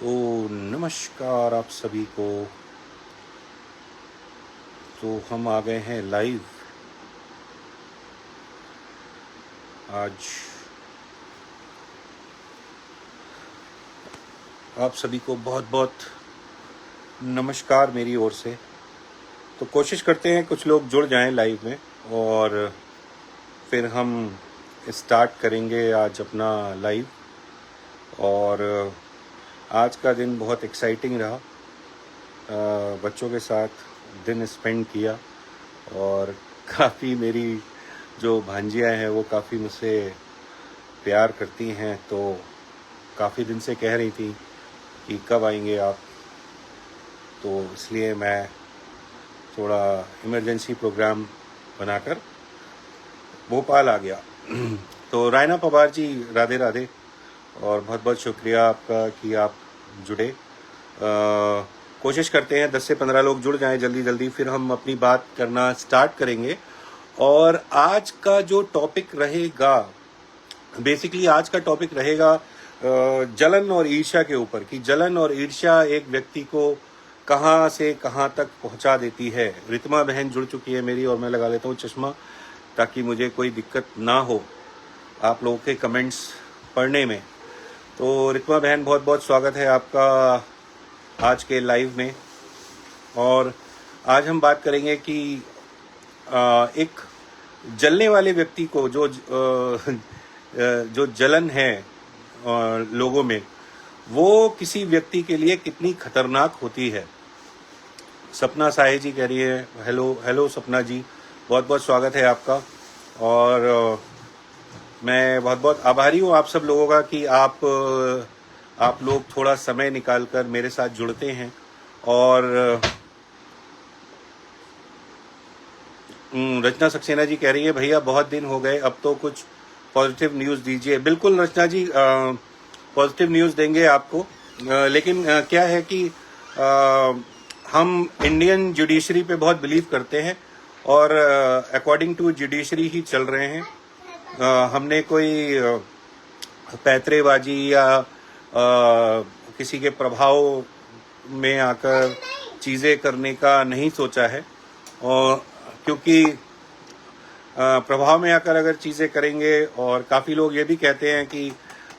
तो नमस्कार आप सभी को। तो हम आ गए हैं लाइव आज। आप सभी को बहुत बहुत नमस्कार मेरी ओर से। तो कोशिश करते हैं कुछ लोग जुड़ जाएं लाइव में और फिर हम स्टार्ट करेंगे आज अपना लाइव। और आज का दिन बहुत एक्साइटिंग रहा। बच्चों के साथ दिन स्पेंड किया और काफ़ी मेरी जो भांजियाँ हैं वो काफ़ी मुझसे प्यार करती हैं। तो काफ़ी दिन से कह रही थी कि कब आएंगे आप, तो इसलिए मैं थोड़ा इमरजेंसी प्रोग्राम बनाकर भोपाल आ गया। तो रायना पवार जी, राधे राधे और बहुत बहुत शुक्रिया आपका कि आप जुड़े। कोशिश करते हैं 10 से 15 लोग जुड़ जाएं जल्दी जल्दी, फिर हम अपनी बात करना स्टार्ट करेंगे। और आज का जो टॉपिक रहेगा, बेसिकली आज का टॉपिक रहेगा जलन और ईर्ष्या के ऊपर, कि जलन और ईर्ष्या एक व्यक्ति को कहाँ से कहाँ तक पहुँचा देती है। रितमा बहन जुड़ चुकी है मेरी, और मैं लगा लेता हूँ चश्मा ताकि मुझे कोई दिक्कत ना हो आप लोगों के कमेंट्स पढ़ने में। तो रितमा बहन, बहुत बहुत स्वागत है आपका आज के लाइव में। और आज हम बात करेंगे कि एक जलने वाले व्यक्ति को जो जलन है लोगों में, वो किसी व्यक्ति के लिए कितनी खतरनाक होती है। सपना साहे जी कह रही है हेलो हेलो सपना जी, बहुत बहुत स्वागत है आपका। और मैं बहुत बहुत आभारी हूँ आप सब लोगों का कि आप लोग थोड़ा समय निकालकर मेरे साथ जुड़ते हैं। और रचना सक्सेना जी कह रही है भैया बहुत दिन हो गए, अब तो कुछ पॉजिटिव न्यूज़ दीजिए। बिल्कुल रचना जी, पॉजिटिव न्यूज़ देंगे आपको। लेकिन क्या है कि हम इंडियन जुडिशरी पे बहुत बिलीव करते हैं और अकॉर्डिंग टू जुडिशरी ही चल रहे हैं। हमने कोई पैतरेबाजी या किसी के प्रभाव में आकर चीज़ें करने का नहीं सोचा है। और क्योंकि प्रभाव में आकर अगर चीज़ें करेंगे, और काफ़ी लोग ये भी कहते हैं कि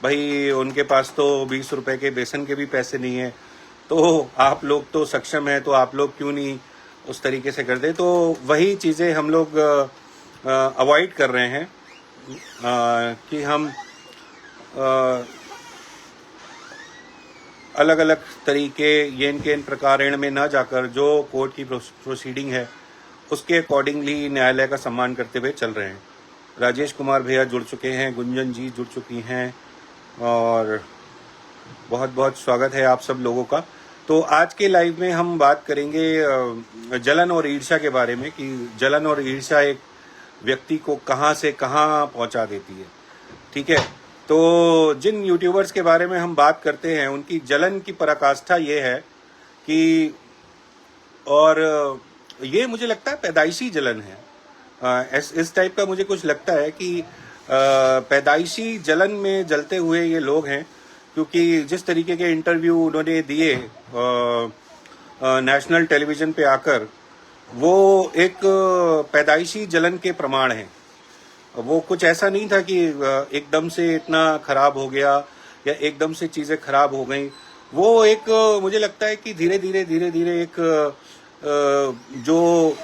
भाई उनके पास तो 20 रुपए के बेसन के भी पैसे नहीं है, तो आप लोग तो सक्षम हैं, तो आप लोग क्यों नहीं उस तरीके से करते। तो वही चीज़ें हम लोग अवॉइड कर रहे हैं कि हम अलग अलग तरीके येन केन प्रकारेण में न जाकर जो कोर्ट की प्रोसीडिंग है उसके अकॉर्डिंगली न्यायालय का सम्मान करते हुए चल रहे हैं। राजेश कुमार भैया जुड़ चुके हैं, गुंजन जी जुड़ चुकी हैं, और बहुत बहुत स्वागत है आप सब लोगों का। तो आज के लाइव में हम बात करेंगे जलन और ईर्ष्या के बारे में, कि जलन और ईर्ष्या एक व्यक्ति को कहाँ से कहाँ पहुँचा देती है। ठीक है, तो जिन यूट्यूबर्स के बारे में हम बात करते हैं उनकी जलन की पराकाष्ठा ये है कि, और ये मुझे लगता है पैदाइशी जलन है। इस टाइप का मुझे कुछ लगता है कि पैदाइशी जलन में जलते हुए ये लोग हैं, क्योंकि जिस तरीके के इंटरव्यू उन्होंने दिए नेशनल टेलीविजन पे आकर, वो एक पैदाइशी जलन के प्रमाण हैं। वो कुछ ऐसा नहीं था कि एकदम से इतना खराब हो गया या एकदम से चीज़ें खराब हो गई। वो एक मुझे लगता है कि धीरे धीरे एक जो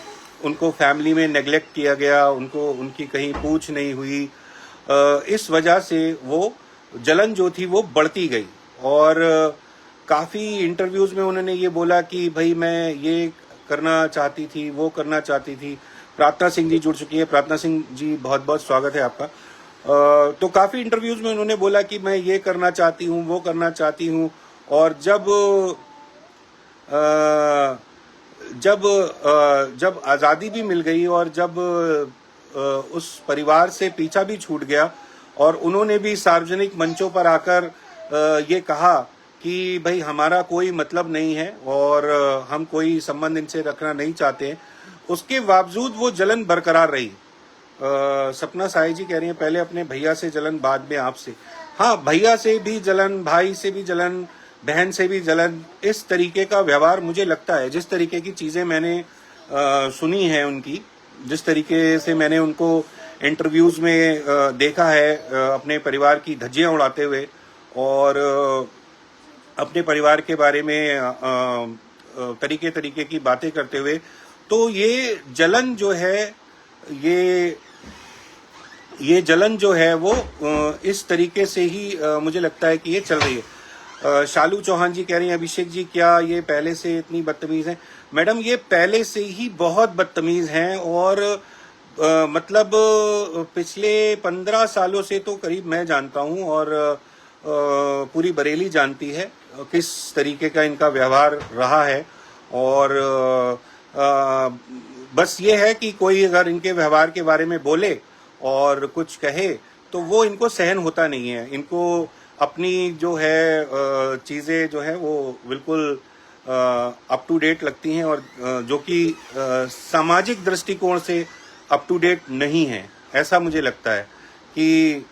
उनको फैमिली में नेग्लेक्ट किया गया, उनकी कहीं पूछ नहीं हुई, इस वजह से वो जलन जो थी वो बढ़ती गई। और काफ़ी इंटरव्यूज़ में उन्होंने ये बोला कि भाई मैं ये करना चाहती थी, वो करना चाहती थी। प्रार्थना सिंह जी जुड़ चुकी है, प्रार्थना सिंह जी बहुत बहुत स्वागत है आपका। तो काफ़ी इंटरव्यूज़ में उन्होंने बोला कि मैं ये करना चाहती हूँ, वो करना चाहती हूँ। और जब आज़ादी भी मिल गई और जब उस परिवार से पीछा भी छूट गया, और उन्होंने भी सार्वजनिक मंचों पर आकर ये कहा कि भाई हमारा कोई मतलब नहीं है और हम कोई संबंध इनसे रखना नहीं चाहते, उसके बावजूद वो जलन बरकरार रही। सपना साई जी कह रही हैं पहले अपने भैया से जलन बाद में आपसे। हाँ, भैया से भी जलन, भाई से भी जलन, बहन से भी जलन, इस तरीके का व्यवहार मुझे लगता है, जिस तरीके की चीज़ें मैंने सुनी है उनकी, जिस तरीके से मैंने उनको इंटरव्यूज़ में देखा है अपने परिवार की धज्जियां उड़ाते हुए और अपने परिवार के बारे में तरीके तरीके की बातें करते हुए, तो ये जलन जो है, ये जलन जो है वो इस तरीके से ही मुझे लगता है कि ये चल रही है। शालू चौहान जी कह रही हैं अभिषेक जी क्या ये पहले से इतनी बदतमीज हैं? मैडम ये पहले से ही बहुत बदतमीज हैं और मतलब पिछले 15 सालों से तो करीब मैं जानता हूं और पूरी बरेली जानती है किस तरीके का इनका व्यवहार रहा है। और बस ये है कि कोई अगर इनके व्यवहार के बारे में बोले और कुछ कहे तो वो इनको सहन होता नहीं है। इनको अपनी जो है चीज़ें जो है वो बिल्कुल अप टू डेट लगती हैं और जो कि सामाजिक दृष्टिकोण से अप टू डेट नहीं है, ऐसा मुझे लगता है कि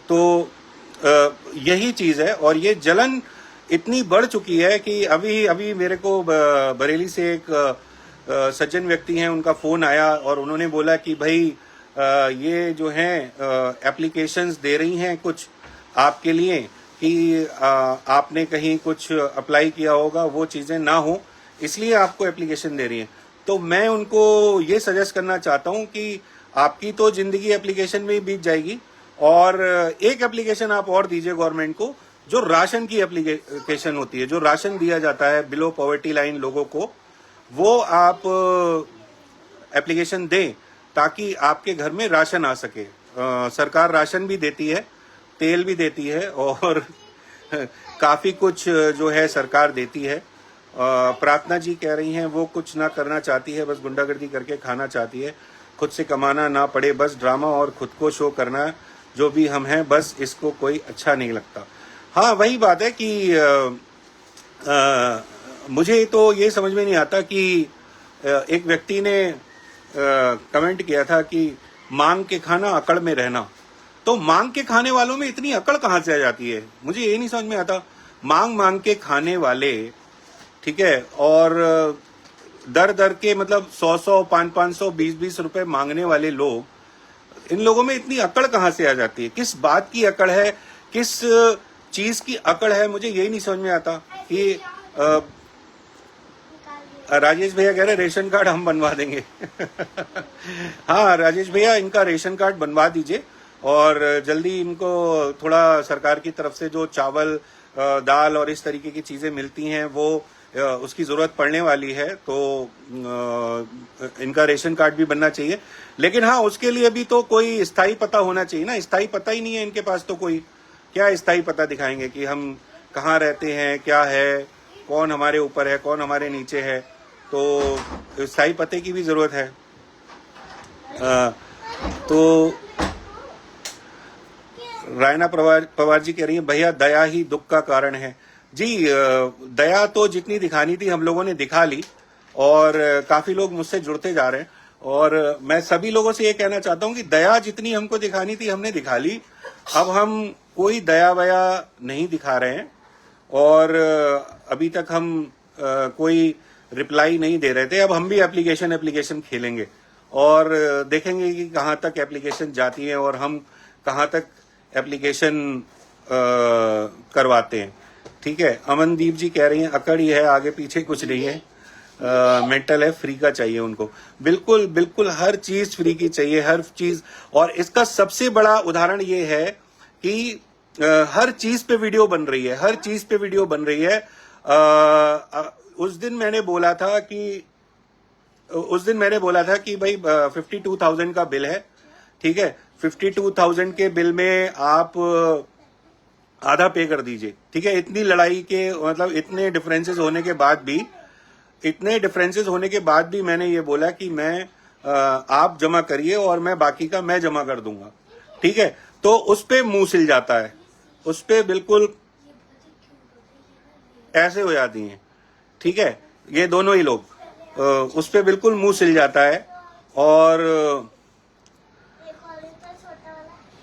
तो यही चीज़ है। और ये जलन इतनी बढ़ चुकी है कि अभी मेरे को बरेली से एक सज्जन व्यक्ति हैं, उनका फ़ोन आया और उन्होंने बोला कि भाई ये जो हैं एप्लीकेशंस दे रही हैं कुछ आपके लिए कि आपने कहीं कुछ अप्लाई किया होगा, वो चीज़ें ना हो इसलिए आपको एप्लीकेशन दे रही हैं। तो मैं उनको ये सजेस्ट करना चाहता हूँ कि आपकी तो ज़िंदगी एप्लीकेशन में ही बीत जाएगी और एक एप्लीकेशन आप और दीजिए गवर्नमेंट को, जो राशन की एप्लीकेशन होती है, जो राशन दिया जाता है बिलो पॉवर्टी लाइन लोगों को, वो आप एप्लीकेशन दें ताकि आपके घर में राशन आ सके। सरकार राशन भी देती है, तेल भी देती है और काफ़ी कुछ जो है सरकार देती है। प्रार्थना जी कह रही हैं वो कुछ ना करना चाहती है, बस गुंडागर्दी करके खाना चाहती है, खुद से कमाना ना पड़े, बस ड्रामा और खुद को शो करना, जो भी हम हैं बस इसको कोई अच्छा नहीं लगता। हाँ वही बात है कि मुझे तो ये समझ में नहीं आता कि एक व्यक्ति ने कमेंट किया था कि मांग के खाना अकड़ में रहना। तो मांग के खाने वालों में इतनी अकड़ कहाँ से आ जाती है, मुझे ये नहीं समझ में आता। मांग के खाने वाले, ठीक है, और दर दर के मतलब 100 500 20 रुपए मांगने वाले लोग, इन लोगों में इतनी अकड़ कहाँ से आ जाती है? किस बात की अकड़ है, किस चीज की अकड़ है, मुझे यही नहीं समझ में आता कि राजेश भैया कह रहे रेशन कार्ड हम बनवा देंगे। हाँ राजेश भैया, इनका रेशन कार्ड बनवा दीजिए और जल्दी इनको थोड़ा सरकार की तरफ से जो चावल दाल और इस तरीके की चीजें मिलती हैं वो उसकी जरूरत पड़ने वाली है, तो इनका रेशन कार्ड भी बनना चाहिए। लेकिन हाँ उसके लिए भी तो कोई स्थायी पता होना चाहिए ना, स्थायी पता ही नहीं है इनके पास, तो कोई क्या स्थायी पता दिखाएंगे कि हम कहाँ रहते हैं, क्या है, कौन हमारे ऊपर है, कौन हमारे नीचे है, तो स्थायी पते की भी जरूरत है। तो रायना पवार जी कह रही है भैया दया ही दुख का कारण है। जी दया तो जितनी दिखानी थी हम लोगों ने दिखा ली और काफी लोग मुझसे जुड़ते जा रहे हैं और मैं सभी लोगों से ये कहना चाहता हूं कि दया जितनी हमको दिखानी थी हमने दिखा ली। अब हम कोई दया वया नहीं दिखा रहे हैं और अभी तक हम कोई रिप्लाई नहीं दे रहे थे। अब हम भी एप्लीकेशन खेलेंगे और देखेंगे कि कहाँ तक एप्लीकेशन जाती है और हम कहाँ तक एप्लीकेशन करवाते हैं। ठीक है, अमनदीप जी कह रही हैं अकड़ ही है, आगे पीछे कुछ नहीं है, मेंटल है, फ्री का चाहिए उनको। बिल्कुल बिल्कुल हर चीज फ्री की चाहिए, हर चीज। और इसका सबसे बड़ा उदाहरण ये है कि हर चीज पे वीडियो बन रही है, हर चीज पे वीडियो बन रही है। उस दिन मैंने बोला था कि भाई 52,000 का बिल है, ठीक है, 52,000 के बिल में आप आधा पे कर दीजिए, ठीक है। इतनी लड़ाई के मतलब इतने डिफरेंसेस होने के बाद भी मैंने ये बोला कि मैं आप जमा करिए और मैं बाकी का मैं जमा कर दूंगा, ठीक है। तो उस पे मुंह सिल जाता है, उस पे बिल्कुल ऐसे हो जाती हैं, ठीक है, ये दोनों ही लोग उस पे बिल्कुल मुंह सिल जाता है। और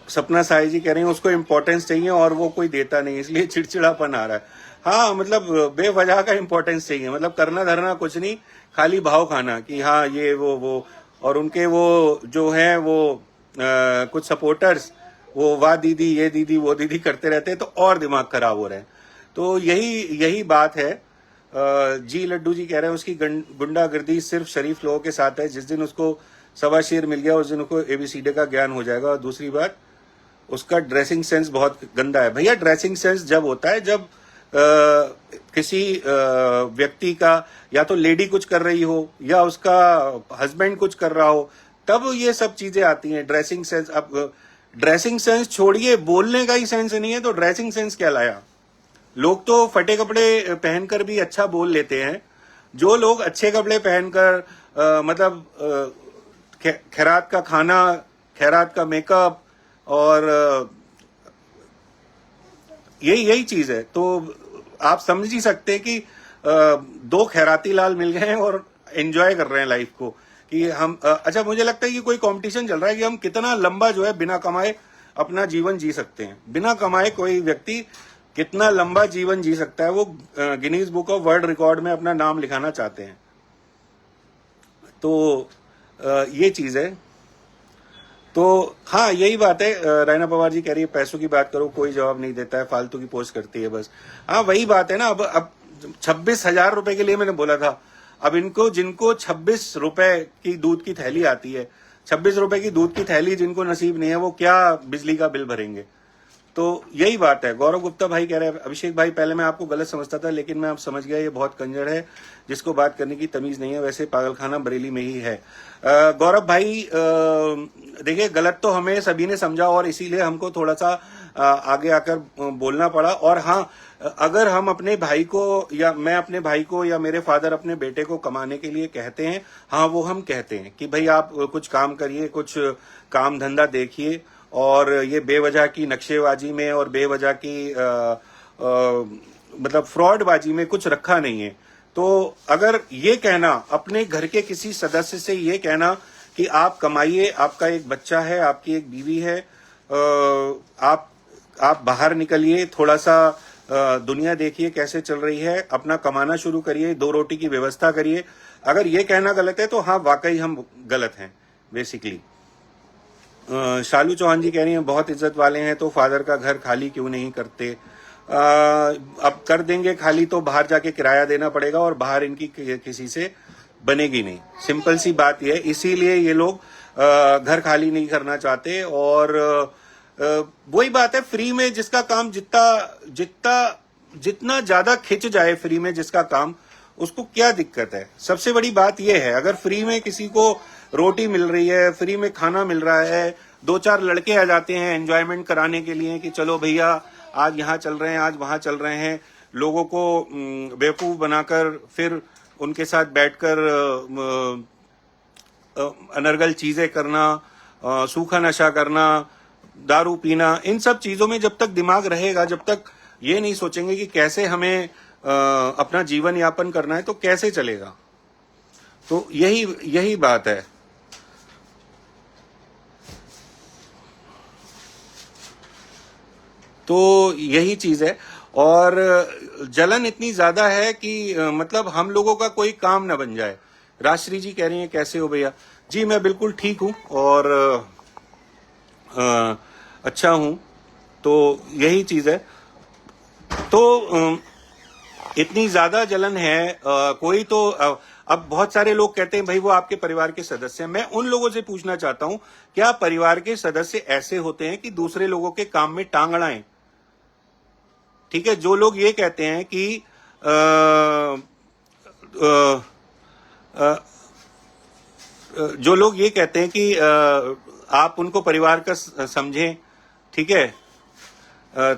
सपना साई जी कह रहे हैं उसको इम्पोर्टेंस चाहिए और वो कोई देता नहीं, इसलिए चिड़चिड़ापन आ रहा है। हाँ मतलब बेवजह का इम्पोर्टेंस चाहिए, मतलब करना धरना कुछ नहीं, खाली भाव खाना कि हाँ ये वो। और उनके वो जो है वो कुछ सपोर्टर्स वो वाह दीदी ये दीदी वो दीदी करते रहते हैं, तो और दिमाग खराब हो रहे हैं। तो यही बात है। जी लड्डू जी कह रहे हैं उसकी गुंडागर्दी सिर्फ शरीफ लोगों के साथ है, जिस दिन उसको सवा शेर मिल गया उस दिन उसको एबीसीडी का ज्ञान हो जाएगा। और दूसरी बात, उसका ड्रेसिंग सेंस बहुत गंदा है। भैया ड्रेसिंग सेंस जब होता है जब किसी व्यक्ति का या तो लेडी कुछ कर रही हो या उसका हस्बैंड कुछ कर रहा हो, तब ये सब चीजें आती हैं। ड्रेसिंग सेंस, अब ड्रेसिंग सेंस छोड़िए, बोलने का ही सेंस नहीं है तो ड्रेसिंग सेंस क्या लाया। लोग तो फटे कपड़े पहनकर भी अच्छा बोल लेते हैं। जो लोग अच्छे कपड़े पहनकर मतलब खैरात का खाना, खैरात का मेकअप और यही चीज है, तो आप समझ ही सकते हैं कि दो खैराती लाल मिल गए हैं और एंजॉय कर रहे हैं लाइफ को कि हम अच्छा मुझे लगता है कि कोई कंपटीशन चल रहा है कि हम कितना लंबा जो है बिना कमाए अपना जीवन जी सकते हैं। बिना कमाए कोई व्यक्ति कितना लंबा जीवन जी सकता है, वो Guinness book of world record में अपना नाम लिखाना चाहते हैं। तो ये चीज है। तो हाँ यही बात है। रायना पवार जी कह रही है पैसों की बात करो, कोई जवाब नहीं देता है, फालतू की पोस्ट करती है बस। हाँ वही बात है ना। अब 26,000 रुपए के लिए मैंने बोला था, अब इनको जिनको 26 रुपए की दूध की थैली आती है, 26 रुपए की दूध की थैली जिनको नसीब नहीं है, वो क्या बिजली का बिल भरेंगे। तो यही बात है। गौरव गुप्ता भाई कह रहे हैं अभिषेक भाई पहले मैं आपको गलत समझता था लेकिन मैं अब समझ गया ये बहुत कंजर है जिसको बात करने की तमीज नहीं है, वैसे पागलखाना बरेली में ही है। गौरव भाई देखिए गलत तो हमें सभी ने समझा और इसीलिए हमको थोड़ा सा आगे आकर बोलना पड़ा। और हाँ, अगर हम अपने भाई को या मैं अपने भाई को या मेरे फादर अपने बेटे को कमाने के लिए कहते हैं, हाँ वो हम कहते हैं कि भाई आप कुछ काम करिए, कुछ काम धंधा देखिए, और ये बेवजह की नक्शेबाजी में और बेवजह की मतलब फ्रॉडबाजी में कुछ रखा नहीं है। तो अगर ये कहना अपने घर के किसी सदस्य से ये कहना कि आप कमाइए, आपका एक बच्चा है, आपकी एक बीवी है, आप बाहर निकलिए, थोड़ा सा दुनिया देखिए कैसे चल रही है, अपना कमाना शुरू करिए, 2 रोटी की व्यवस्था करिए, अगर ये कहना गलत है तो हाँ वाकई हम गलत हैं बेसिकली। शालू चौहान जी कह रही हैं बहुत इज्जत वाले हैं तो फादर का घर खाली क्यों नहीं करते। अब कर देंगे खाली तो बाहर जाके किराया देना पड़ेगा और बाहर इनकी किसी से बनेगी नहीं, सिंपल सी बात यह है। इसीलिए ये लोग घर खाली नहीं करना चाहते। और वही बात है, फ्री में जिसका काम जितना ज्यादा खिंच जाए फ्री में जिसका काम, उसको क्या दिक्कत है। सबसे बड़ी बात यह है, अगर फ्री में किसी को रोटी मिल रही है, फ्री में खाना मिल रहा है, 2-4 लड़के आ जाते हैं एंजॉयमेंट कराने के लिए कि चलो भैया आज यहाँ चल रहे हैं, आज वहां चल रहे हैं, लोगों को बेवकूफ बनाकर फिर उनके साथ बैठकर अनर्गल चीजें करना, सूखा नशा करना, दारू पीना, इन सब चीजों में जब तक दिमाग रहेगा, जब तक ये नहीं सोचेंगे कि कैसे हमें अपना जीवन यापन करना है तो कैसे चलेगा। तो यही बात है। तो यही चीज है। और जलन इतनी ज्यादा है कि मतलब हम लोगों का कोई काम ना बन जाए। राजश्री जी कह रही हैं कैसे हो भैया। जी मैं बिल्कुल ठीक हूं और अच्छा हूं। तो यही चीज है। तो इतनी ज्यादा जलन है कोई तो अब बहुत सारे लोग कहते हैं भाई वो आपके परिवार के सदस्य हैं। मैं उन लोगों से पूछना चाहता हूं, क्या परिवार के सदस्य ऐसे होते हैं कि दूसरे लोगों के काम में टांग अड़ाएं? ठीक है, जो लोग ये कहते हैं कि जो लोग ये कहते हैं कि आप उनको परिवार का समझें, ठीक है।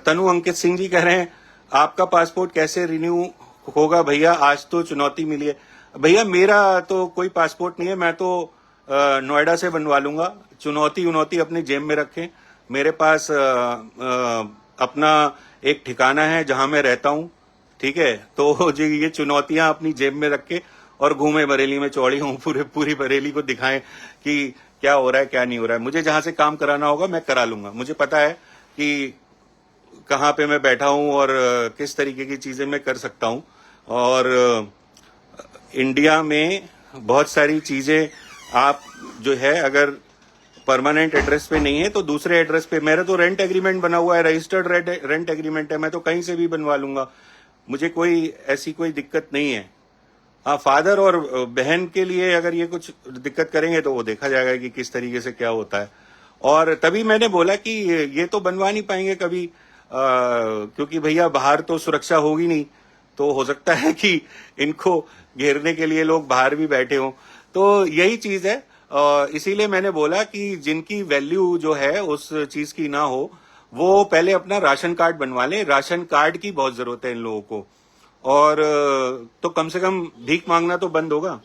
तनु अंकित सिंह जी कह रहे हैं आपका पासपोर्ट कैसे रिन्यू होगा भैया, आज तो चुनौती मिली है। भैया मेरा तो कोई पासपोर्ट नहीं है, मैं तो नोएडा से बनवा लूंगा। चुनौती अपने जेब में रखें। मेरे पास अपना एक ठिकाना है जहां मैं रहता हूं, ठीक है। तो जी ये चुनौतियां अपनी जेब में रख के और घूमे, बरेली में चौड़ी हूं, पूरी बरेली को दिखाएं कि क्या हो रहा है क्या नहीं हो रहा है। मुझे जहां से काम कराना होगा मैं करा लूंगा। मुझे पता है कि कहाँ पे मैं बैठा हूं और किस तरीके की चीजें मैं कर सकता हूं। और इंडिया में बहुत सारी चीजें आप जो है अगर परमानेंट एड्रेस पे नहीं है तो दूसरे एड्रेस पे, मेरा तो रेंट एग्रीमेंट बना हुआ है, रजिस्टर्ड रेंट एग्रीमेंट है, मैं तो कहीं से भी बनवा लूंगा, मुझे कोई ऐसी कोई दिक्कत नहीं है। हाँ, फादर और बहन के लिए अगर ये कुछ दिक्कत करेंगे तो वो देखा जाएगा कि किस तरीके से क्या होता है। और तभी मैंने बोला कि ये तो बनवा नहीं पाएंगे कभी, क्योंकि भैया बाहर तो सुरक्षा होगी नहीं, तो हो सकता है कि इनको घेरने के लिए लोग बाहर भी बैठे हों। तो यही चीज है, इसीलिए मैंने बोला कि जिनकी वैल्यू जो है उस चीज की ना हो वो पहले अपना राशन कार्ड बनवा लें। राशन कार्ड की बहुत जरूरत है इन लोगों को। और तो कम से कम भीख मांगना तो बंद होगा।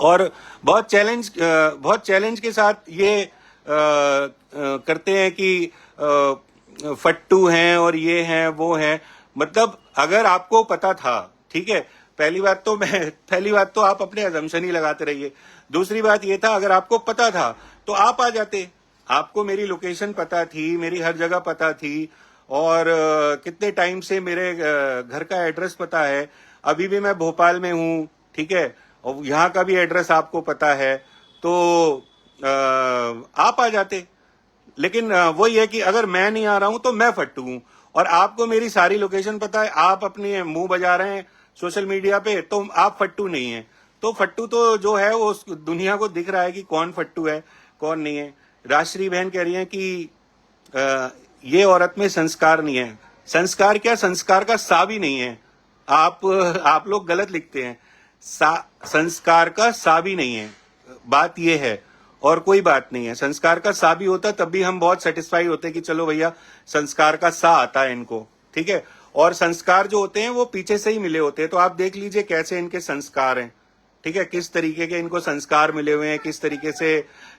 और बहुत चैलेंज के साथ ये करते हैं कि फट्टू हैं और ये हैं वो हैं। मतलब अगर आपको पता था, ठीक है, पहली बात तो आप अपने अजम्पशन ही लगाते रहिए। दूसरी बात ये था, अगर आपको पता था तो आप आ जाते। आपको मेरी लोकेशन पता थी, मेरी हर जगह पता थी, और कितने टाइम से मेरे घर का एड्रेस पता है। अभी भी मैं भोपाल में हूँ, ठीक है, और यहाँ का भी एड्रेस आपको पता है, तो आप आ जाते। लेकिन वही है कि अगर मैं नहीं आ रहा हूं तो मैं फट्टू हूं, और आपको मेरी सारी लोकेशन पता है, आप अपने मुंह बजा रहे हैं सोशल मीडिया पे, तो आप फट्टू नहीं है। तो फट्टू तो जो है वो दुनिया को दिख रहा है कि कौन फट्टू है कौन नहीं है। राजश्री बहन कह रही है कि ये औरत में संस्कार नहीं है। संस्कार क्या, संस्कार का सा भी नहीं है। आप लोग गलत लिखते हैं, संस्कार का सा भी नहीं है, बात ये है, और कोई बात नहीं है। संस्कार का सा भी होता तब भी हम बहुत सेटिस्फाई होते कि चलो भैया संस्कार का सा आता है इनको, ठीक है। और संस्कार जो होते हैं वो पीछे से ही मिले होते हैं। तो आप देख लीजिए कैसे इनके संस्कार हैं, ठीक है, किस तरीके के इनको संस्कार मिले हुए हैं, किस तरीके से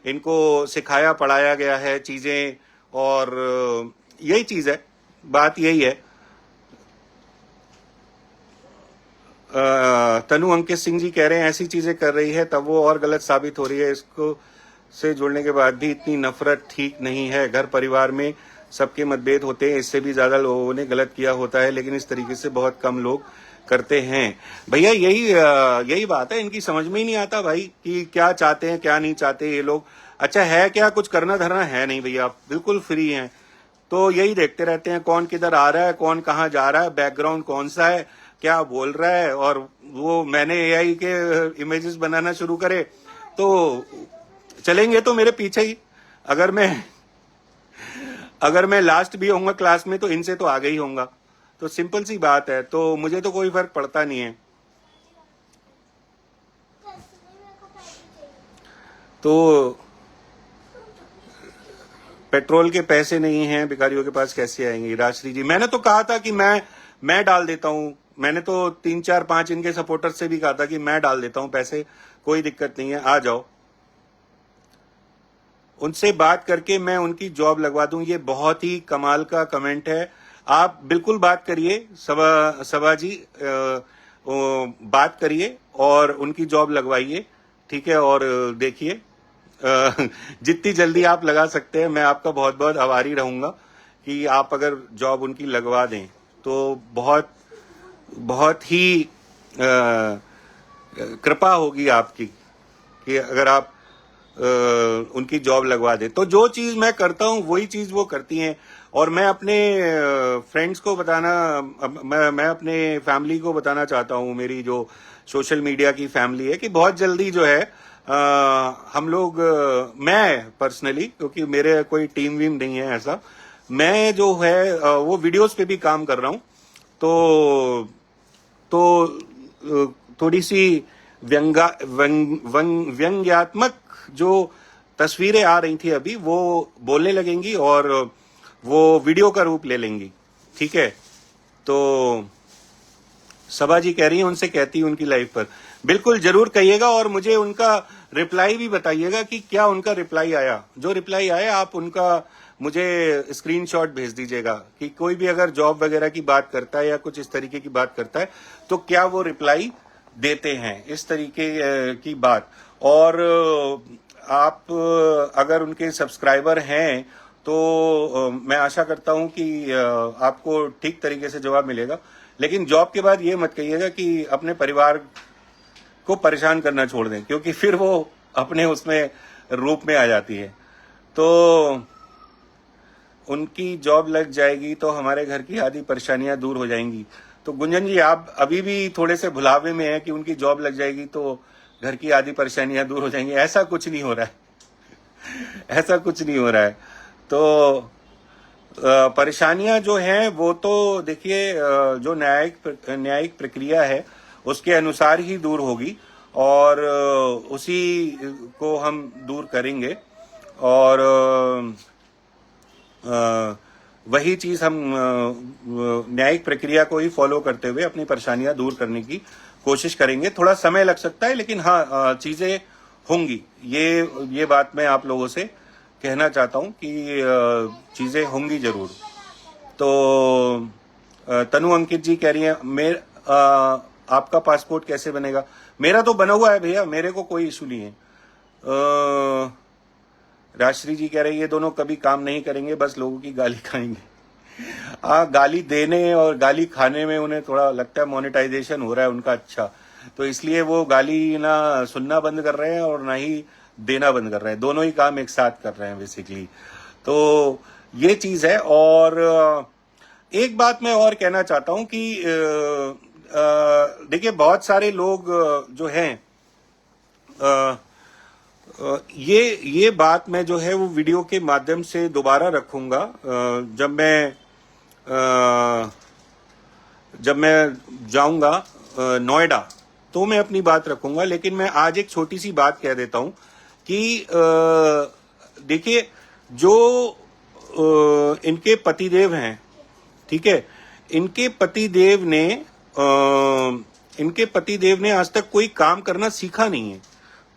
इनको सिखाया पढ़ाया गया है चीजें। और यही चीज है, बात यही है। तनु अंकित सिंह जी कह रहे हैं ऐसी चीजें कर रही है तब वो और गलत साबित हो रही है। इसको से जुड़ने के बाद भी इतनी नफरत ठीक नहीं है। घर परिवार में सबके मतभेद होते हैं, इससे भी ज्यादा लोगों ने गलत किया होता है, लेकिन इस तरीके से बहुत कम लोग करते हैं। भैया यही बात है, इनकी समझ में ही नहीं आता भाई कि क्या चाहते हैं क्या नहीं चाहते ये लोग। अच्छा है क्या, कुछ करना धरना है नहीं भैया, बिल्कुल फ्री हैं। तो यही देखते रहते हैं कौन किधर आ रहा है, कौन कहाँ जा रहा है, बैकग्राउंड कौन सा है, क्या बोल रहा है। और वो मैंने एआई के इमेजेस बनाना शुरू करे तो चलेंगे तो मेरे पीछे ही। अगर मैं लास्ट भी होऊंगा क्लास में तो इनसे तो आगे ही होऊंगा। तो सिंपल सी बात है, तो मुझे तो कोई फर्क पड़ता नहीं है। तो पेट्रोल के पैसे नहीं हैं, भिखारियों के पास कैसे आएंगे। राजश्री जी, मैंने तो कहा था कि मैं डाल देता हूं। मैंने तो 3 4 5 इनके सपोर्टर से भी कहा था कि मैं डाल देता हूं पैसे, कोई दिक्कत नहीं है, आ जाओ। उनसे बात करके मैं उनकी जॉब लगवा दूं। ये बहुत ही कमाल का कमेंट है। आप बिल्कुल बात करिए सबा जी, बात करिए और उनकी जॉब लगवाइए, ठीक है। और देखिए जितनी जल्दी आप लगा सकते हैं, मैं आपका बहुत बहुत आभारी रहूंगा कि आप अगर जॉब उनकी लगवा दें तो बहुत बहुत ही कृपा होगी आपकी कि अगर आप उनकी जॉब लगवा दे। तो जो चीज मैं करता हूं वही चीज वो करती हैं। और मैं अपने फ्रेंड्स को बताना, मैं अपने फैमिली को बताना चाहता हूं, मेरी जो सोशल मीडिया की फैमिली है, कि बहुत जल्दी जो है हम लोग, मैं पर्सनली, क्योंकि मेरे कोई टीम वीम नहीं है ऐसा, मैं जो है वो वीडियोस पे भी काम कर रहा हूं। तो थोड़ी सी व्यंग्यात्मक जो तस्वीरें आ रही थी अभी, वो बोलने लगेंगी और वो वीडियो का रूप ले लेंगी, ठीक है। तो सबा जी कह रही है उनसे कहती है उनकी लाइफ पर, बिल्कुल जरूर कहिएगा और मुझे उनका रिप्लाई भी बताइएगा कि क्या उनका रिप्लाई आया। जो रिप्लाई आया आप उनका मुझे स्क्रीनशॉट भेज दीजिएगा कि कोई भी अगर जॉब वगैरह की बात करता है या कुछ इस तरीके की बात करता है तो क्या वो रिप्लाई देते हैं, इस तरीके की बात। और आप अगर उनके सब्सक्राइबर हैं तो मैं आशा करता हूं कि आपको ठीक तरीके से जवाब मिलेगा। लेकिन जॉब के बाद ये मत कहिएगा कि अपने परिवार को परेशान करना छोड़ दें, क्योंकि फिर वो अपने उसमें रूप में आ जाती है। तो उनकी जॉब लग जाएगी तो हमारे घर की आधी परेशानियां दूर हो जाएंगी। तो गुंजन जी, आप अभी भी थोड़े से भुलावे में हैं कि उनकी जॉब लग जाएगी तो घर की आधी परेशानियां दूर हो जाएंगी। ऐसा कुछ नहीं हो रहा है। ऐसा कुछ नहीं हो रहा है। तो परेशानियां जो हैं वो तो देखिए, जो न्यायिक प्रक्रिया है उसके अनुसार ही दूर होगी, और उसी को हम दूर करेंगे। और वही चीज हम न्यायिक प्रक्रिया को ही फॉलो करते हुए अपनी परेशानियां दूर करने की कोशिश करेंगे। थोड़ा समय लग सकता है, लेकिन हाँ, चीजें होंगी। ये बात मैं आप लोगों से कहना चाहता हूं कि चीजें होंगी जरूर। तो तनु अंकित जी कह रही है आपका पासपोर्ट कैसे बनेगा? मेरा तो बना हुआ है भैया, मेरे को कोई इशू नहीं है। राजश्री जी कह रही है दोनों कभी काम नहीं करेंगे, बस लोगों की गाली खाएंगे। गाली देने और गाली खाने में उन्हें थोड़ा लगता है मोनेटाइजेशन हो रहा है उनका अच्छा, तो इसलिए वो गाली ना सुनना बंद कर रहे हैं और ना ही देना बंद कर रहे हैं। दोनों ही काम एक साथ कर रहे हैं बेसिकली। तो ये चीज है। और एक बात मैं और कहना चाहता हूं कि देखिए, बहुत सारे लोग जो हैं, ये बात मैं जो है वो वीडियो के माध्यम से दोबारा रखूंगा जब मैं जाऊंगा नोएडा, तो मैं अपनी बात रखूंगा। लेकिन मैं आज एक छोटी सी बात कह देता हूं कि देखिए, जो इनके पतिदेव हैं, ठीक है, इनके पतिदेव ने आज तक कोई काम करना सीखा नहीं है।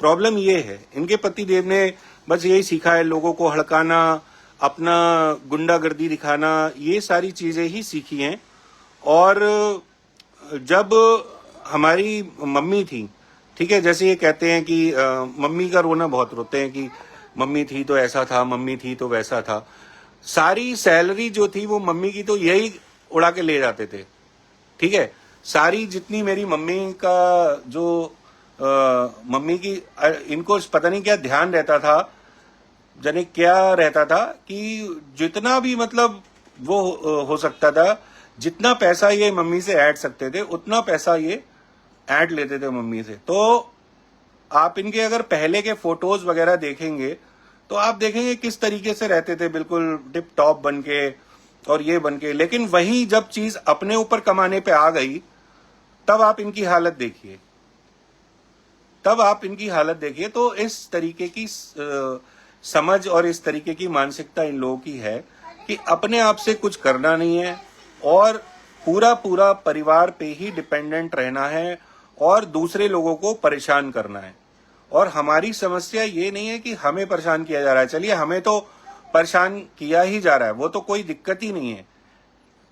प्रॉब्लम ये है, इनके पतिदेव ने बस यही सीखा है लोगों को हड़काना, अपना गुंडागर्दी दिखाना, ये सारी चीजें ही सीखी हैं। और जब हमारी मम्मी थी, ठीक है, जैसे ये कहते हैं कि मम्मी का रोना बहुत रोते हैं कि मम्मी थी तो ऐसा था, मम्मी थी तो वैसा था। सारी सैलरी जो थी वो मम्मी की तो यही उड़ा के ले जाते थे, ठीक है। सारी जितनी मेरी मम्मी का जो मम्मी की, इनको पता नहीं क्या ध्यान रहता था, जाने क्या रहता था कि जितना भी मतलब वो हो सकता था, जितना पैसा ये मम्मी से ऐड सकते थे उतना पैसा ये ऐड लेते थे मम्मी से। तो आप इनके अगर पहले के फोटोज वगैरह देखेंगे तो आप देखेंगे किस तरीके से रहते थे, बिल्कुल टिप टॉप बन के और ये बन के। लेकिन वही जब चीज अपने ऊपर कमाने पे आ गई, तब आप इनकी हालत देखिए, तो इस तरीके की समझ और इस तरीके की मानसिकता इन लोगों की है कि अपने आप से कुछ करना नहीं है और पूरा परिवार पे ही डिपेंडेंट रहना है और दूसरे लोगों को परेशान करना है। और हमारी समस्या ये नहीं है कि हमें परेशान किया जा रहा है, चलिए हमें तो परेशान किया ही जा रहा है, वो तो कोई दिक्कत ही नहीं है,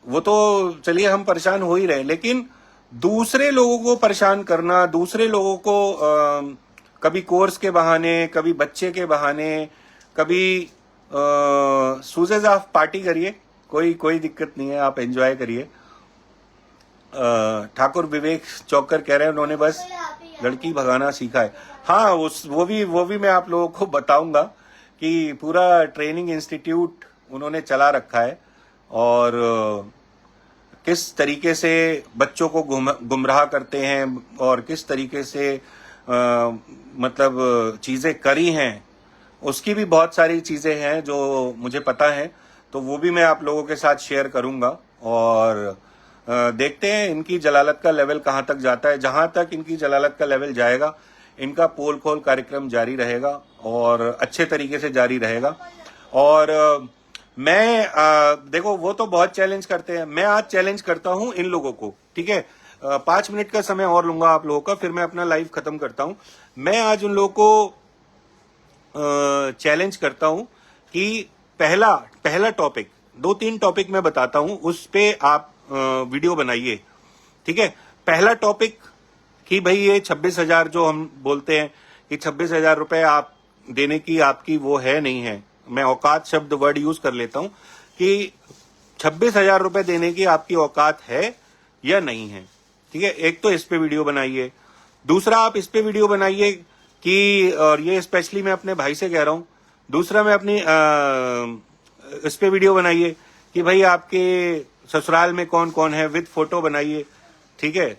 वो तो चलिए हम परेशान हो ही रहे, लेकिन दूसरे लोगों को परेशान करना, दूसरे लोगों को कभी कोर्स के बहाने, कभी बच्चे के बहाने, कभी सूजेज ऑफ पार्टी करिए, कोई दिक्कत नहीं है, आप एंजॉय करिए। ठाकुर विवेक चौकर कह रहे हैं उन्होंने बस लड़की भगाना सीखा है। हाँ, वो भी मैं आप लोगों को बताऊंगा कि पूरा ट्रेनिंग इंस्टीट्यूट उन्होंने चला रखा है और किस तरीके से बच्चों को गुमराह करते हैं और किस तरीके से मतलब चीजें करी हैं, उसकी भी बहुत सारी चीजें हैं जो मुझे पता है, तो वो भी मैं आप लोगों के साथ शेयर करूंगा। और देखते हैं इनकी जलालत का लेवल कहां तक जाता है। जहां तक इनकी जलालत का लेवल जाएगा, इनका पोल खोल कार्यक्रम जारी रहेगा और अच्छे तरीके से जारी रहेगा। और मैं देखो, वो तो बहुत चैलेंज करते हैं, मैं आज चैलेंज करता हूं इन लोगों को, ठीक है। 5 मिनट का समय और लूंगा आप लोगों का, फिर मैं अपना लाइव खत्म करता हूं। मैं आज उन लोगों को चैलेंज करता हूं कि पहला टॉपिक, 2-3 टॉपिक मैं बताता हूं, उस पे आप वीडियो बनाइए, ठीक है। पहला टॉपिक कि भाई ये 26,000 जो हम बोलते हैं कि 26,000 रुपए आप देने की आपकी वो है नहीं है, मैं औकात शब्द वर्ड यूज कर लेता हूं कि 26,000 रुपए देने की आपकी औकात है या नहीं है। ठीक है, एक तो इस पे वीडियो बनाइए, दूसरा आप इस पे वीडियो बनाइए कि, और ये स्पेशली मैं अपने भाई से कह रहा हूं, दूसरा मैं अपनी इस पे वीडियो बनाइए कि भाई आपके ससुराल में कौन कौन है, विद फोटो बनाइए। ठीक है,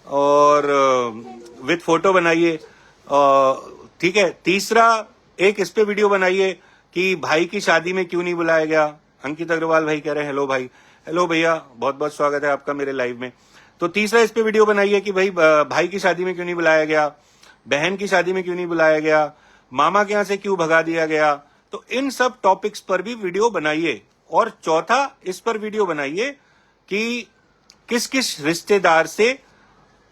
और विद फोटो बनाइए। ठीक है, तीसरा एक इस पे वीडियो बनाइए कि भाई की शादी में क्यों नहीं बुलाया गया। अंकित अग्रवाल भाई कह रहे हैं हेलो भाई, हेलो भैया, बहुत बहुत स्वागत है आपका मेरे लाइव में। तो तीसरा इस पे वीडियो बनाइए कि भाई भाई की शादी में क्यों नहीं बुलाया गया, बहन की शादी में क्यों नहीं बुलाया गया, मामा के यहां से क्यों भगा दिया गया। तो इन सब टॉपिक्स पर भी वीडियो बनाइए। और चौथा इस पर वीडियो बनाइए कि किस किस रिश्तेदार से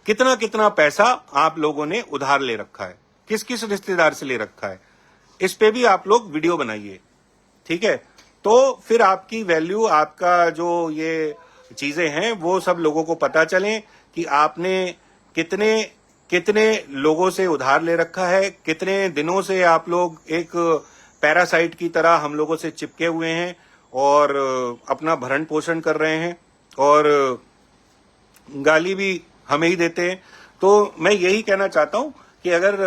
कितना कितना पैसा आप लोगों ने उधार ले रखा है, किस किस रिश्तेदार से ले रखा है, इस पे भी आप लोग वीडियो बनाइए। ठीक है, तो फिर आपकी वैल्यू, आपका जो ये चीजें हैं वो सब लोगों को पता चले कि आपने कितने कितने लोगों से उधार ले रखा है, कितने दिनों से आप लोग एक पैरासाइट की तरह हम लोगों से चिपके हुए हैं और अपना भरण पोषण कर रहे हैं और गाली भी हमें ही देते हैं। तो मैं यही कहना चाहता हूं कि अगर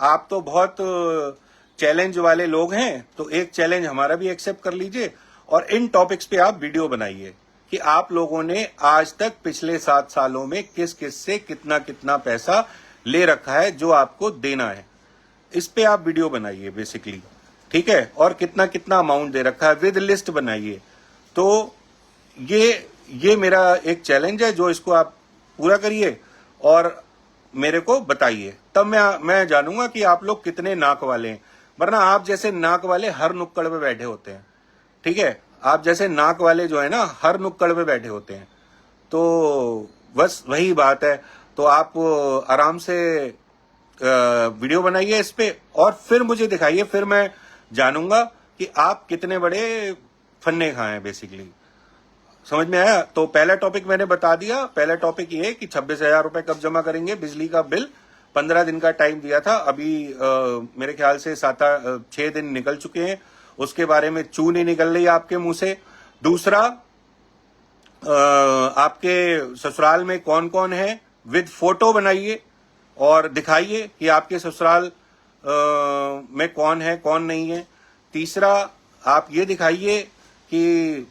आप तो बहुत चैलेंज वाले लोग हैं तो एक चैलेंज हमारा भी एक्सेप्ट कर लीजिए और इन टॉपिक्स पे आप वीडियो बनाइए कि आप लोगों ने आज तक पिछले 7 सालों में किस किस से कितना कितना पैसा ले रखा है जो आपको देना है, इस पे आप वीडियो बनाइए बेसिकली। ठीक है, और कितना कितना अमाउंट दे रखा है विद लिस्ट बनाइए। तो ये मेरा एक चैलेंज है, जो इसको आप पूरा करिए और मेरे को बताइए, तब मैं जानूंगा कि आप लोग कितने नाक वाले हैं। वरना आप जैसे नाक वाले हर नुक्कड़ पे बैठे होते हैं। ठीक है, आप जैसे नाक वाले जो है ना हर नुक्कड़ पे बैठे होते हैं। तो बस वही बात है। तो आप आराम से वीडियो बनाइए इस पे और फिर मुझे दिखाइए, फिर मैं जानूंगा कि आप कितने बड़े फन्ने खाए हैं बेसिकली। समझ में आया? तो पहला टॉपिक मैंने बता दिया। पहला टॉपिक ये है कि 26,000 रुपए कब जमा करेंगे। बिजली का बिल 15 दिन का टाइम दिया था, अभी मेरे ख्याल से 6 दिन निकल चुके हैं। उसके बारे में चू नहीं निकल रही आपके मुंह से। दूसरा, आपके ससुराल में कौन कौन है, विद फोटो बनाइए और दिखाइए कि आपके ससुराल में कौन है कौन नहीं है। तीसरा, आप ये दिखाइए कि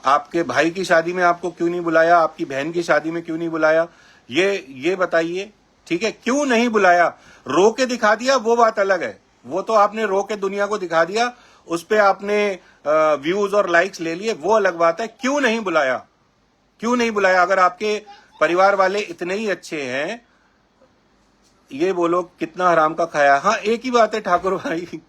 आपके भाई की शादी में आपको क्यों नहीं बुलाया, आपकी बहन की शादी में क्यों नहीं बुलाया, ये बताइए। ठीक है, क्यों नहीं बुलाया, रो के दिखा दिया वो बात अलग है, वो तो आपने रो के दुनिया को दिखा दिया, उस पे आपने व्यूज और लाइक्स ले लिए, वो अलग बात है। क्यों नहीं बुलाया, क्यों नहीं बुलाया? अगर आपके परिवार वाले इतने ही अच्छे हैं, ये बोलो कितना हराम का खाया। हाँ, एक ही बात है ठाकुर भाई,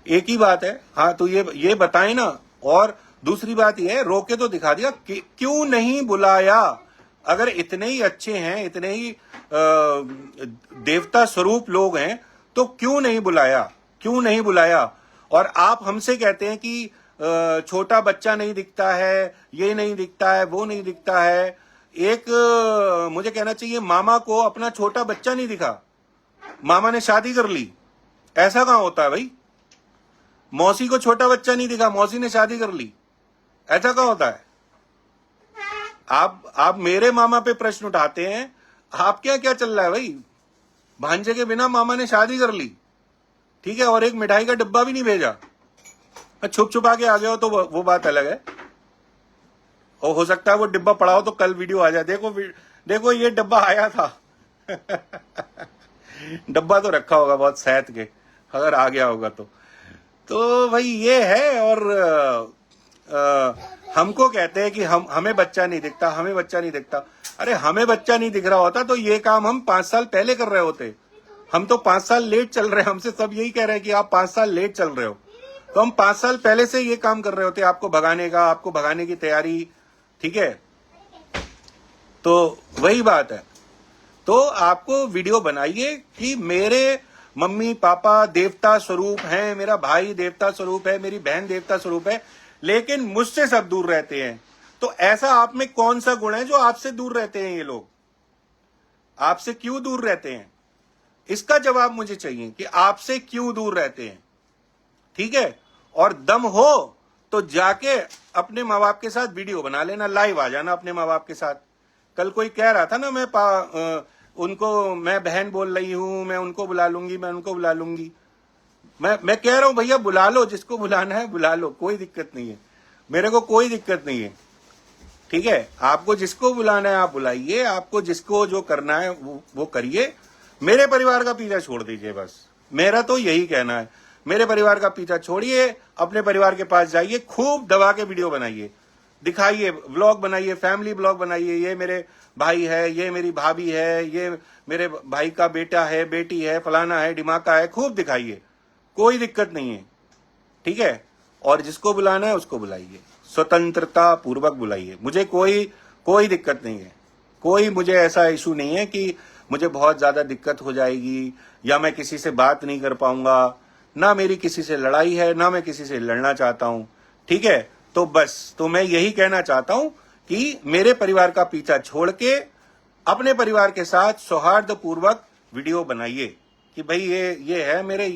एक ही बात है। हाँ, तो ये बताएं ना। और दूसरी बात ये है, रोके तो दिखा दिया, क्यों नहीं बुलाया? अगर इतने ही अच्छे हैं, इतने ही देवता स्वरूप लोग हैं, तो क्यों नहीं बुलाया, क्यों नहीं बुलाया? और आप हमसे कहते हैं कि छोटा बच्चा नहीं दिखता है, ये नहीं दिखता है, वो नहीं दिखता है। एक मुझे कहना चाहिए, मामा को अपना छोटा बच्चा नहीं दिखा, मामा ने शादी कर ली। ऐसा कहां होता है भाई? मौसी को छोटा बच्चा नहीं दिखा, मौसी ने शादी कर ली। ऐसा कहां होता है? आप मेरे मामा पे प्रश्न उठाते हैं। आप क्या क्या चल रहा है भाई? भांजे के बिना मामा ने शादी कर ली, ठीक है, और एक मिठाई का डिब्बा भी नहीं भेजा। छुप छुपा के आ गया हो तो वो बात अलग है। और हो सकता है वो डिब्बा पड़ा हो तो कल वीडियो आ जाए, देखो ये डिब्बा आया था। डब्बा तो रखा होगा बहुत सहत के, अगर आ गया होगा तो भाई ये है। और हमको कहते हैं कि हमें बच्चा नहीं दिखता, हमें बच्चा नहीं दिखता। अरे हमें बच्चा नहीं दिख रहा होता तो ये काम हम 5 साल पहले कर रहे होते। हम तो 5 साल लेट चल रहे हैं, हमसे सब यही कह रहे हैं कि आप 5 साल लेट चल रहे हो। तो हम 5 साल पहले से ये काम कर रहे होते, आपको भगाने का, आपको भगाने की तैयारी। ठीक है, तो वही बात है। तो आपको वीडियो बनाइए कि मेरे मम्मी पापा देवता स्वरूप हैं, मेरा भाई देवता स्वरूप है, मेरी बहन देवता स्वरूप है, लेकिन मुझसे सब दूर रहते हैं। तो ऐसा आप में कौन सा गुण है जो आपसे दूर रहते हैं? ये लोग आपसे क्यों दूर रहते हैं? इसका जवाब मुझे चाहिए कि आपसे क्यों दूर रहते हैं, ठीक है। और दम हो तो जाके अपने माँ बाप के साथ वीडियो बना लेना, लाइव आ जाना अपने माँ बाप के साथ। कल कोई कह रहा था ना उनको मैं बहन बोल रही हूं, मैं उनको बुला लूंगी, मैं उनको बुला लूंगी। मैं कह रहा हूं भैया बुला लो, जिसको बुलाना है बुला लो, कोई दिक्कत नहीं है, मेरे को कोई दिक्कत नहीं है, ठीक है। आपको जिसको बुलाना है आप बुलाइए, आपको जिसको जो करना है वो करिए। मेरे परिवार का पीछा छोड़ दीजिए, बस मेरा तो यही कहना है। मेरे परिवार का पीछा छोड़िए, अपने परिवार के पास जाइए, खूब दबा के वीडियो बनाइए, दिखाइए, व्लॉग बनाइए, फैमिली व्लॉग बनाइए। ये मेरे भाई है, ये मेरी भाभी है, ये मेरे भाई का बेटा है, बेटी है, फलाना है, डिमाका है, खूब दिखाइए, कोई दिक्कत नहीं है, ठीक है। और जिसको बुलाना है उसको बुलाइए, स्वतंत्रता पूर्वक बुलाइए, मुझे कोई दिक्कत नहीं है। कोई मुझे ऐसा इशू नहीं है कि मुझे बहुत ज्यादा दिक्कत हो जाएगी या मैं किसी से बात नहीं कर पाऊंगा। ना मेरी किसी से लड़ाई है, ना मैं किसी से लड़ना चाहता हूं, ठीक है। तो बस तो मैं यही कहना चाहता हूं कि मेरे परिवार का पीछा छोड़ के अपने परिवार के साथ सौहार्दपूर्वक वीडियो बनाइए कि भाई ये है मेरे,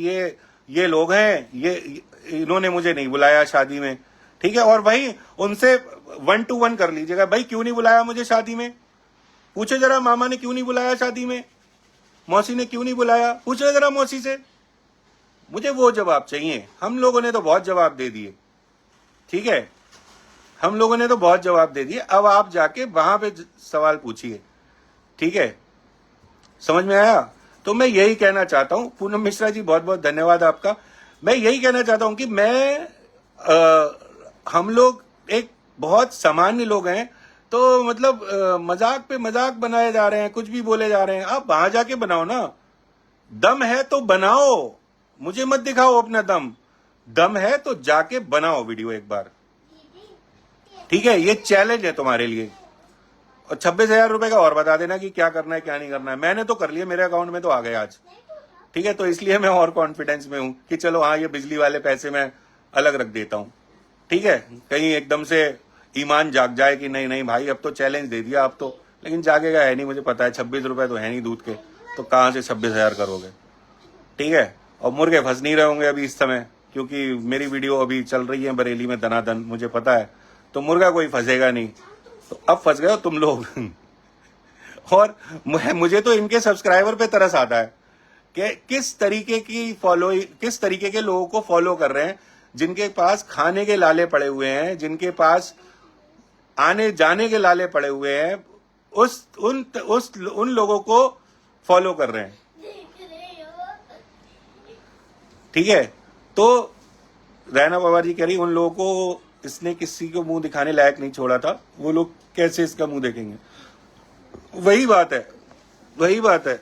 ये लोग हैं, ये इन्होंने मुझे नहीं बुलाया शादी में, ठीक है। और भाई उनसे 1 to 1 कर लीजिएगा, भाई क्यों नहीं बुलाया मुझे शादी में, पूछे जरा मामा ने क्यों नहीं बुलाया शादी में, मौसी ने क्यों नहीं बुलाया, पूछे जरा मौसी से। मुझे वो जवाब चाहिए। हम लोगों ने तो बहुत जवाब दे दिए, ठीक है, हम लोगों ने तो बहुत जवाब दे दिए। अब आप जाके वहां पे सवाल पूछिए, ठीक है, समझ में आया। तो मैं यही कहना चाहता हूं। पूनम मिश्रा जी बहुत बहुत धन्यवाद आपका। मैं यही कहना चाहता हूं कि हम लोग एक बहुत सामान्य लोग हैं, तो मतलब मजाक पे मजाक बनाए जा रहे हैं, कुछ भी बोले जा रहे हैं। आप वहां जाके बनाओ ना, दम है तो बनाओ, मुझे मत दिखाओ अपना दम है तो जाके बनाओ वीडियो एक बार, ठीक है। ये चैलेंज है तुम्हारे लिए। और 26,000 रुपए का और बता देना कि क्या करना है क्या नहीं करना है। मैंने तो कर लिया, मेरे अकाउंट में तो आ गए आज, ठीक है। तो इसलिए मैं और कॉन्फिडेंस में हूं कि चलो हाँ ये बिजली वाले पैसे मैं अलग रख देता हूं, ठीक है। कहीं एकदम से ईमान जाग जाए कि नहीं नहीं भाई अब तो चैलेंज दे दिया, अब तो, लेकिन जागेगा है नहीं, मुझे पता है। 26 रुपए तो है नहीं दूध के, तो कहां से 26,000 करोगे, ठीक है। और मुर्गे फंस नहीं रहे होंगे अभी इस समय, क्योंकि मेरी वीडियो अभी चल रही है बरेली में दनादन, मुझे पता है। तो मुर्गा कोई फंसेगा नहीं, तो अब फंस गए हो तुम लोग। और मुझे तो इनके सब्सक्राइबर पे तरस आता है कि किस तरीके के लोगों को फॉलो कर रहे हैं, जिनके पास खाने के लाले पड़े हुए हैं, जिनके पास आने जाने के लाले पड़े हुए हैं, उन लोगों को फॉलो कर रहे हैं, ठीक है। तो रैना पवार जी कह रही उन लोगों को इसने किसी को मुंह दिखाने लायक नहीं छोड़ा था, वो लोग कैसे इसका मुंह देखेंगे। वही बात है।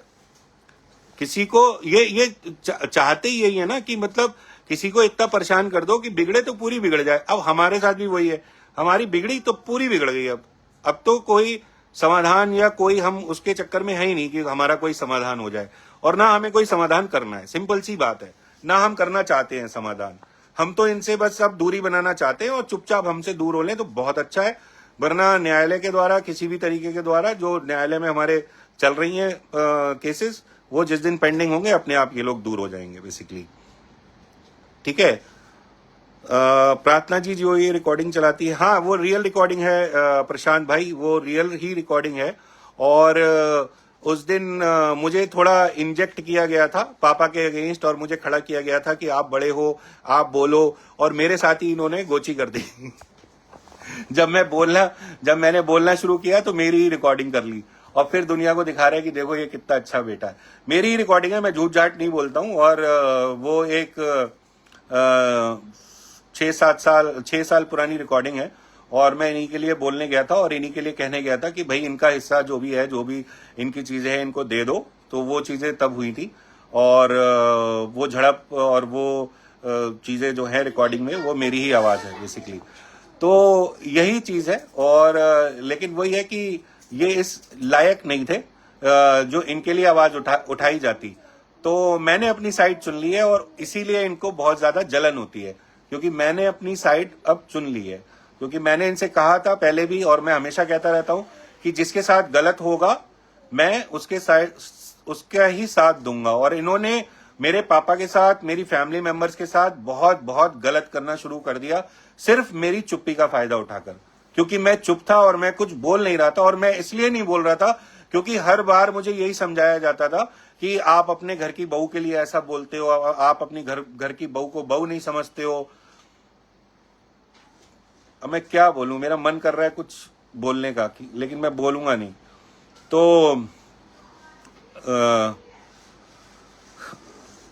किसी को ये चाहते ही यही है ना कि मतलब किसी को इतना परेशान कर दो कि बिगड़े तो पूरी बिगड़ जाए। अब हमारे साथ भी वही है, हमारी बिगड़ी तो पूरी बिगड़ गई। अब तो कोई समाधान या कोई हम उसके चक्कर में है ही नहीं कि हमारा कोई समाधान हो जाए, और ना हमें कोई समाधान करना है। सिंपल सी बात है, ना हम करना चाहते हैं समाधान। हम तो इनसे बस अब दूरी बनाना चाहते हैं और चुपचाप हमसे दूर हो लें तो बहुत अच्छा है। वरना न्यायालय के द्वारा, किसी भी तरीके के द्वारा जो न्यायालय में हमारे चल रही हैं केसेस, वो जिस दिन पेंडिंग होंगे अपने आप ये लोग दूर हो जाएंगे बेसिकली, ठीक है। प्रार्थना जी जो ये रिकॉर्डिंग चलाती है, हाँ वो रियल रिकॉर्डिंग है प्रशांत भाई, वो रियल ही रिकॉर्डिंग है। और उस दिन मुझे थोड़ा इंजेक्ट किया गया था पापा के अगेंस्ट, और मुझे खड़ा किया गया था कि आप बड़े हो, आप बोलो, और मेरे साथ ही इन्होंने गोची कर दी। जब मैंने बोलना शुरू किया तो मेरी ही रिकॉर्डिंग कर ली, और फिर दुनिया को दिखा रहे हैं कि देखो ये कितना अच्छा बेटा है। मेरी ही रिकॉर्डिंग है, मैं झूठ झाट नहीं बोलता हूँ। और वो एक 6 साल पुरानी रिकॉर्डिंग है, और मैं इन्हीं के लिए बोलने गया था और इन्हीं के लिए कहने गया था कि भाई इनका हिस्सा जो भी है, जो भी इनकी चीजें हैं इनको दे दो। तो वो चीजें तब हुई थी, और वो झड़प और वो चीजें जो है रिकॉर्डिंग में, वो मेरी ही आवाज है बेसिकली। तो यही चीज है। और लेकिन वही है कि ये इस लायक नहीं थे जो इनके लिए आवाज उठाई जाती। तो मैंने अपनी साइड चुन ली है, और इसीलिए इनको बहुत ज्यादा जलन होती है, क्योंकि मैंने अपनी साइड अब चुन ली है। क्योंकि मैंने इनसे कहा था पहले भी, और मैं हमेशा कहता रहता हूं कि जिसके साथ गलत होगा मैं उसका ही साथ दूंगा। और इन्होंने मेरे पापा के साथ, मेरी फैमिली मेंबर्स के साथ बहुत बहुत गलत करना शुरू कर दिया, सिर्फ मेरी चुप्पी का फायदा उठाकर, क्योंकि मैं चुप था और मैं कुछ बोल नहीं रहा था। और मैं इसलिए नहीं बोल रहा था क्योंकि हर बार मुझे यही समझाया जाता था कि आप अपने घर की बहू के लिए ऐसा बोलते हो, आप अपनी घर की बहू को बहू नहीं समझते हो। अब मैं क्या बोलूं, मेरा मन कर रहा है कुछ बोलने का, लेकिन मैं बोलूंगा नहीं। तो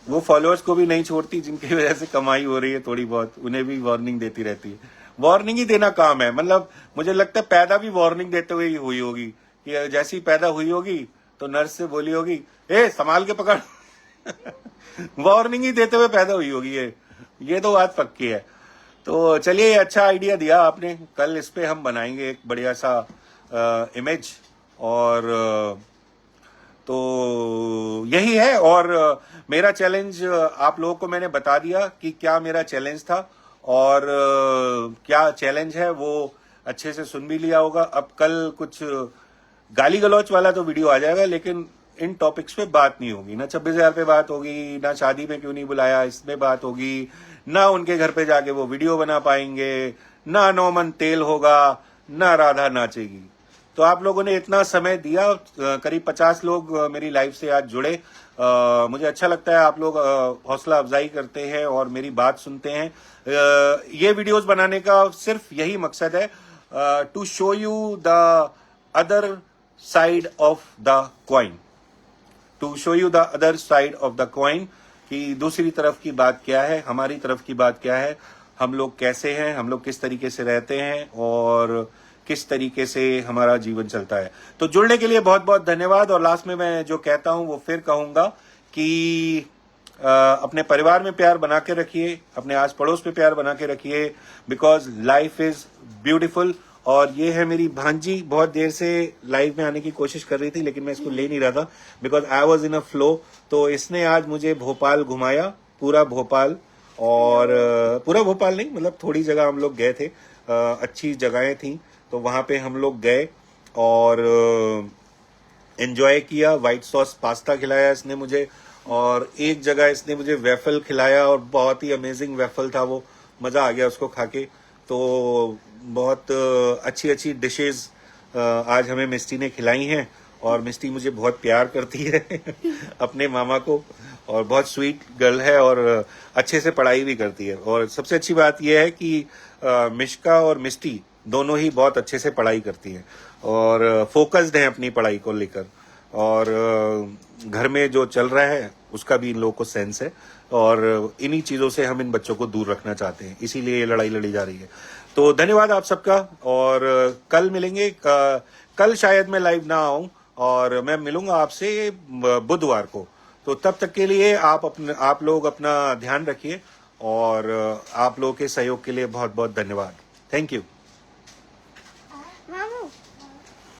वो फॉलोअर्स को भी नहीं छोड़ती जिनकी वजह से कमाई हो रही है थोड़ी बहुत, उन्हें भी वार्निंग देती रहती है। वार्निंग ही देना काम है, मतलब मुझे लगता है पैदा भी वार्निंग देते हुए ही हुई होगी कि जैसी पैदा हुई होगी तो नर्स से बोली होगी, ए संभाल के पकड़ वार्निंग ही देते हुए पैदा हुई होगी ये तो बात पक्की है। तो चलिए, अच्छा आइडिया दिया आपने, कल इस पे हम बनाएंगे एक बढ़िया सा इमेज। और तो यही है। और मेरा चैलेंज आप लोगों को मैंने बता दिया कि क्या मेरा चैलेंज था, और क्या चैलेंज है वो अच्छे से सुन भी लिया होगा। अब कल कुछ गाली गलौच वाला तो वीडियो आ जाएगा, लेकिन इन टॉपिक्स पे बात नहीं होगी। ना 26,000 पे बात होगी, ना शादी में क्यों नहीं बुलाया इसमें बात होगी, ना उनके घर पे जाके वो वीडियो बना पाएंगे, ना 9 मन तेल होगा, ना राधा नाचेगी। तो आप लोगों ने इतना समय दिया, करीब 50 लोग मेरी लाइफ से आज जुड़े। मुझे अच्छा लगता है, आप लोग हौसला अफजाई करते हैं और मेरी बात सुनते हैं। ये वीडियोस बनाने का सिर्फ यही मकसद है, to show you the other side of the coin, to show you the other side of the coin, कि दूसरी तरफ की बात क्या है, हमारी तरफ की बात क्या है, हम लोग कैसे हैं, हम लोग किस तरीके से रहते हैं और किस तरीके से हमारा जीवन चलता है। तो जुड़ने के लिए बहुत बहुत धन्यवाद। और लास्ट में मैं जो कहता हूं वो फिर कहूंगा कि अपने परिवार में प्यार बना के रखिए, अपने आस पड़ोस में प्यार बना के रखिए, बिकॉज लाइफ इज ब्यूटीफुल। और ये है मेरी भांजी, बहुत देर से लाइव में आने की कोशिश कर रही थी, लेकिन मैं इसको ले नहीं रहा था because I was in a flow. तो इसने आज मुझे भोपाल घुमाया, पूरा भोपाल। और पूरा भोपाल नहीं, मतलब थोड़ी जगह हम लोग गए थे, अच्छी जगहें थी, तो वहां पे हम लोग गए और एंजॉय किया। व्हाइट सॉस पास्ता खिलाया इसने मुझे, और एक जगह इसने मुझे वेफल खिलाया, और बहुत ही अमेजिंग वेफल था वो, मजा आ गया उसको खा के। तो बहुत अच्छी अच्छी डिशेस आज हमें मिस्टी ने खिलाई हैं, और मिस्टी मुझे बहुत प्यार करती है अपने मामा को, और बहुत स्वीट गर्ल है, और अच्छे से पढ़ाई भी करती है। और सबसे अच्छी बात यह है कि मिश्का और मिस्टी दोनों ही बहुत अच्छे से पढ़ाई करती हैं और फोकस्ड हैं अपनी पढ़ाई को लेकर। और घर में जो चल रहा है उसका भी इन लोगों को सेंस है, और इन्हीं चीजों से हम इन बच्चों को दूर रखना चाहते हैं, इसीलिए ये लड़ाई लड़ी जा रही है। तो धन्यवाद आप सबका, और कल मिलेंगे। कल शायद मैं लाइव ना आऊं, और मैं मिलूंगा आपसे बुधवार को। तो तब तक के लिए आप लोग अपना ध्यान रखिए, और आप लोगों के सहयोग के लिए बहुत बहुत धन्यवाद। Thank you.